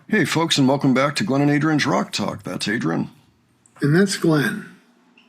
Hey folks, and welcome back to Glenn and Adrian's Rock Talk. That's Adrian. And that's Glenn.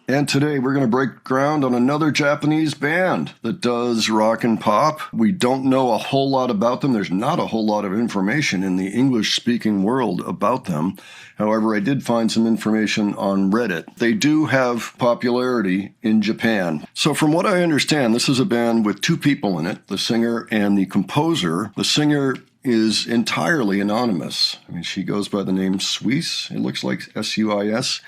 And today we're going to break ground on another Japanese band that does rock and pop. We don't know a whole lot about them. There's not a whole lot of information in the English-speaking world about them. However, I did find some information on Reddit. They do have popularity in Japan. So from what I understand, this is a band with two people in it, the singer and the composer. The singer is entirely anonymous. I mean, she goes by the name Suis. It looks like S-U-I-S.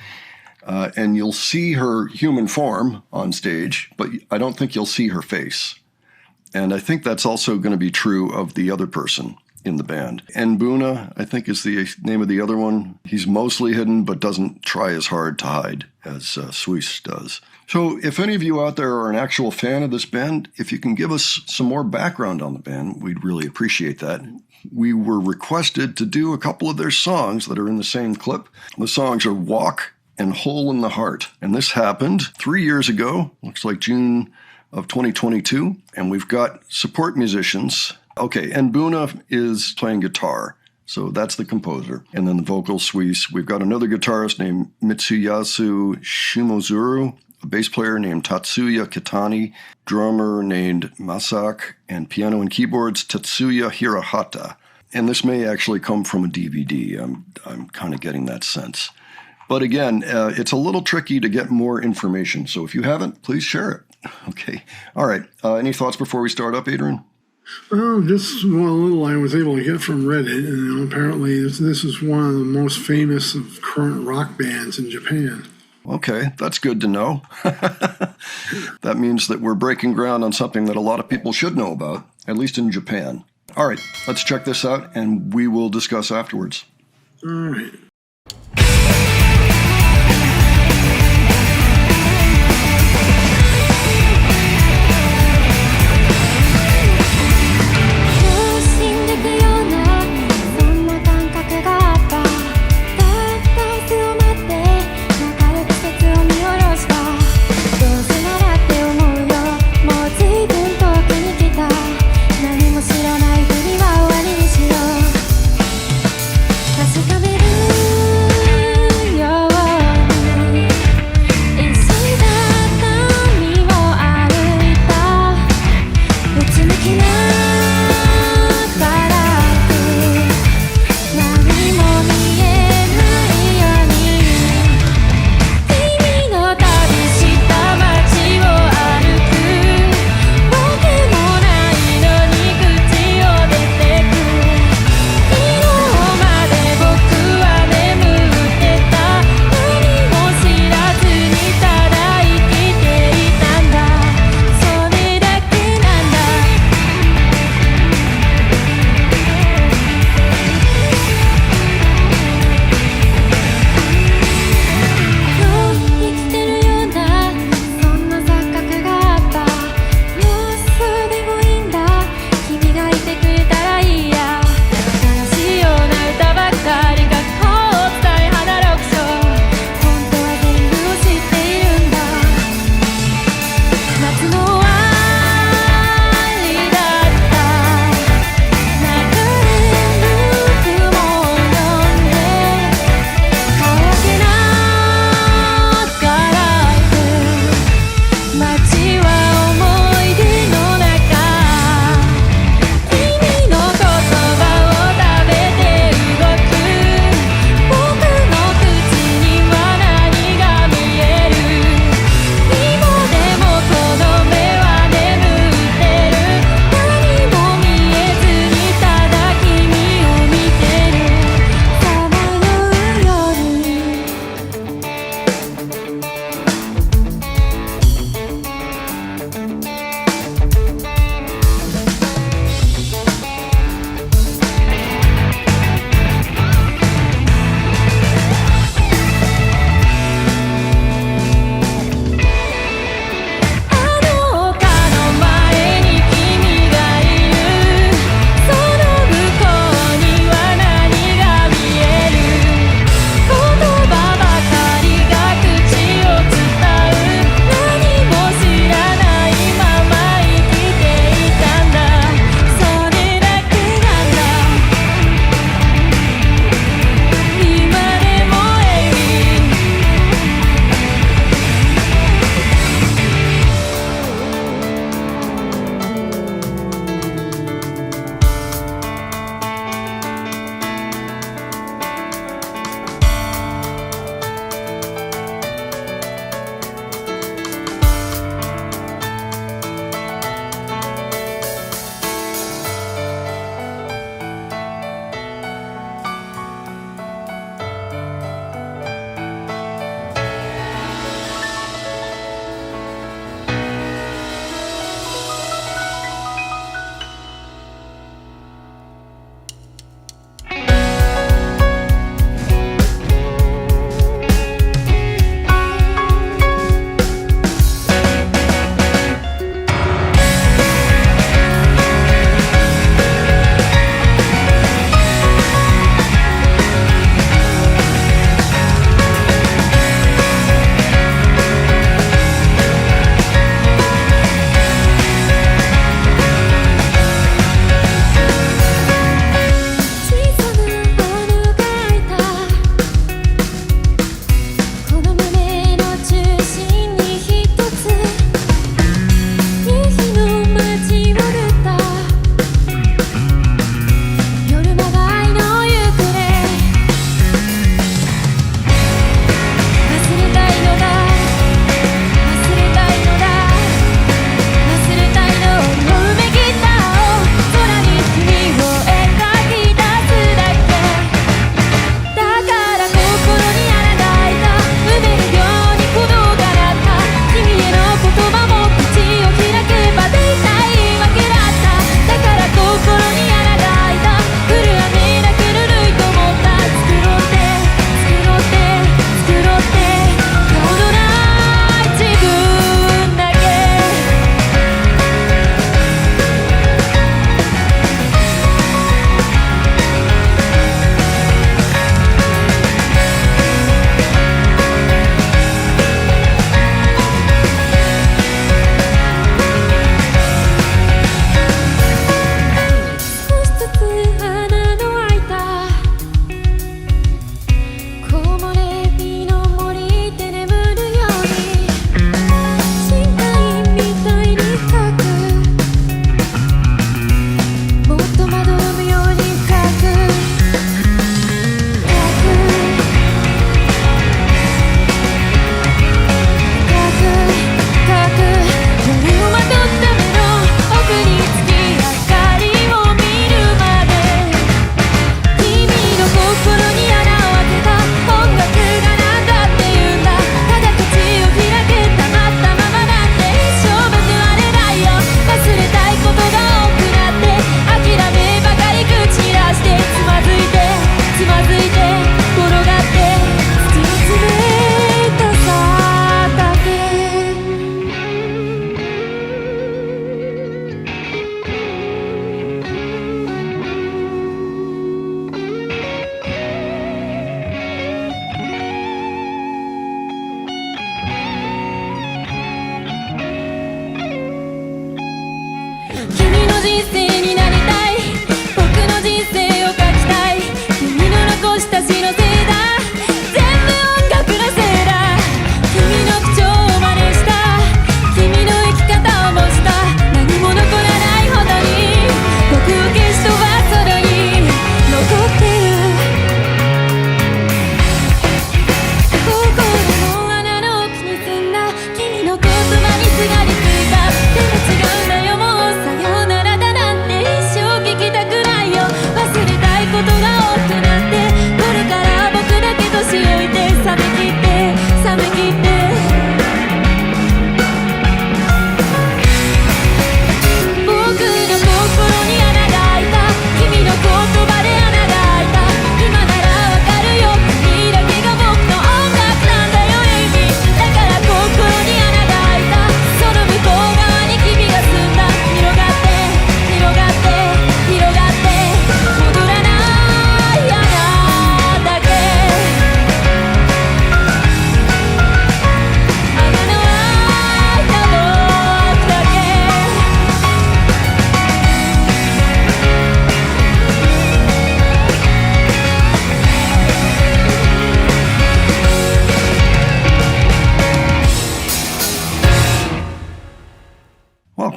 And you'll see her human form on stage, but I don't think you'll see her face. And I think that's also going to be true of the other person in the band. Nbuna, I think, is the name of the other one. He's mostly hidden, but doesn't try as hard to hide as Suis does. So if any of you out there are an actual fan of this band, if you can give us some more background on the band, we'd really appreciate that. We were requested to do a couple of their songs that are in the same clip. The songs are Walk and Hole in the Heart. And this happened 3 years ago, looks like June of 2022. And we've got support musicians. Okay, Nbuna is playing guitar. So that's the composer. And then the vocal Suis. We've got another guitarist named Mitsuyasu Shimozuru, a bass player named Tatsuya Kitani, drummer named Masak, and piano and keyboards Tatsuya Hirahata. And this may actually come from a DVD. I'm kind of getting that sense. But again, it's a little tricky to get more information. So if you haven't, please share it. Okay. All right. Any thoughts before we start up, Adrian? Well, just one little I was able to get from Reddit. And apparently this is one of the most famous of current rock bands in Japan. Okay, that's good to know. That means that we're breaking ground on something that a lot of people should know about, at least in Japan. All right, let's check this out, and we will discuss afterwards. All right. Come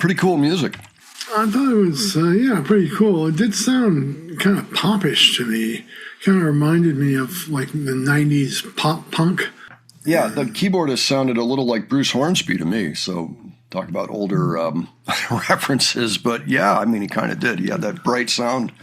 pretty cool music. I thought it was, pretty cool. It did sound kind of popish to me. Kind of reminded me of like the 90s pop punk. Yeah, the keyboardist sounded a little like Bruce Hornsby to me. So talk about older references. But yeah, I mean, he kind of did. He had that bright sound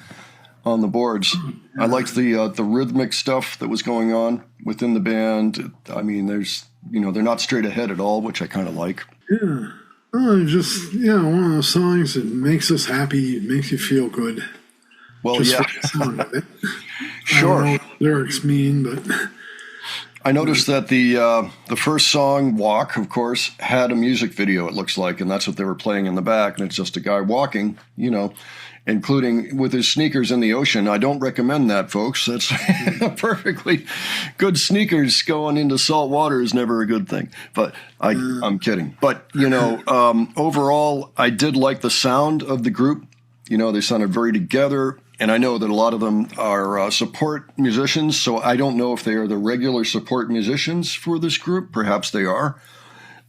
on the boards. I liked the rhythmic stuff that was going on within the band. I mean, they're not straight ahead at all, which I kind of like. Yeah. Oh, just, one of those songs that makes us happy, makes you feel good. Well, just yeah. for the sound of it. Sure. I don't know what the lyrics mean, but I noticed that the first song, Walk, of course, had a music video, it looks like, and that's what they were playing in the back, and it's just a guy walking, including with his sneakers in the ocean. I don't recommend that, folks. That's perfectly good. Sneakers going into salt water is never a good thing, but I'm kidding. But, overall, I did like the sound of the group. They sounded very together. And I know that a lot of them are support musicians, so I don't know if they are the regular support musicians for this group. Perhaps they are.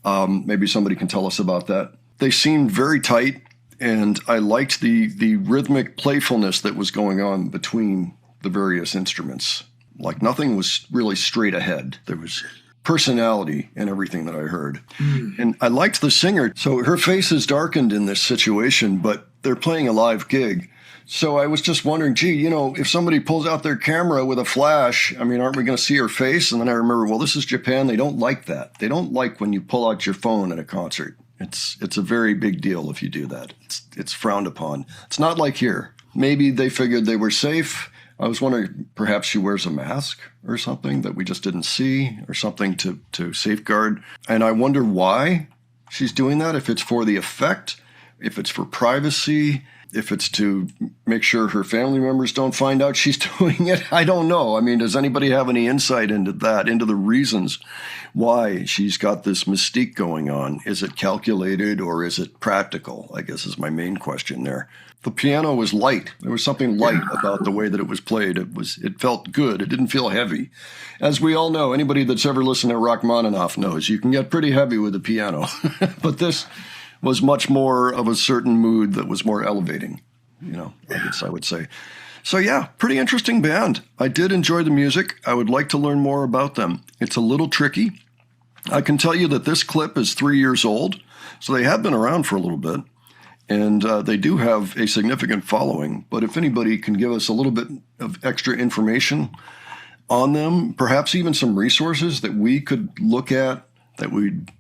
Maybe somebody can tell us about that. They seemed very tight, and I liked the rhythmic playfulness that was going on between the various instruments. Like nothing was really straight ahead. There was personality in everything that I heard. And I liked the singer. So her face is darkened in this situation, but they're playing a live gig. So I was just wondering, if somebody pulls out their camera with a flash, I mean, aren't we going to see her face? And then I remember, well, this is Japan. They don't like that. They don't like when you pull out your phone at a concert. It's a very big deal if you do that. It's frowned upon. It's not like here. Maybe they figured they were safe. I was wondering, perhaps she wears a mask or something that we just didn't see, or something to safeguard. And I wonder why she's doing that, if it's for the effect, if it's for privacy, if it's to make sure her family members don't find out she's doing it. I don't know. I mean, does anybody have any insight into that, into the reasons why she's got this mystique going on? Is it calculated or is it practical, I guess is my main question there. The piano was light. There was something light about the way that it was played. It felt good. It didn't feel heavy. As we all know, anybody that's ever listened to Rachmaninoff knows you can get pretty heavy with the piano. But this was much more of a certain mood that was more elevating, I guess I would say. So yeah, pretty interesting band. I did enjoy the music. I would like to learn more about them. It's a little tricky. I can tell you that this clip is 3 years old, so they have been around for a little bit, and they do have a significant following. But if anybody can give us a little bit of extra information on them, perhaps even some resources that we could look at, that we'd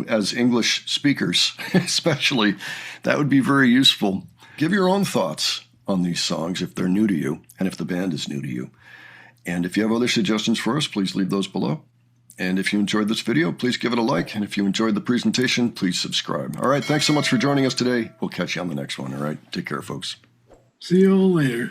as English speakers, especially, that would be very useful. Give your own thoughts on these songs if they're new to you and if the band is new to you. And if you have other suggestions for us, please leave those below. And if you enjoyed this video, please give it a like. And if you enjoyed the presentation, please subscribe. All right, thanks so much for joining us today. We'll catch you on the next one. All right, take care, folks. See you all later.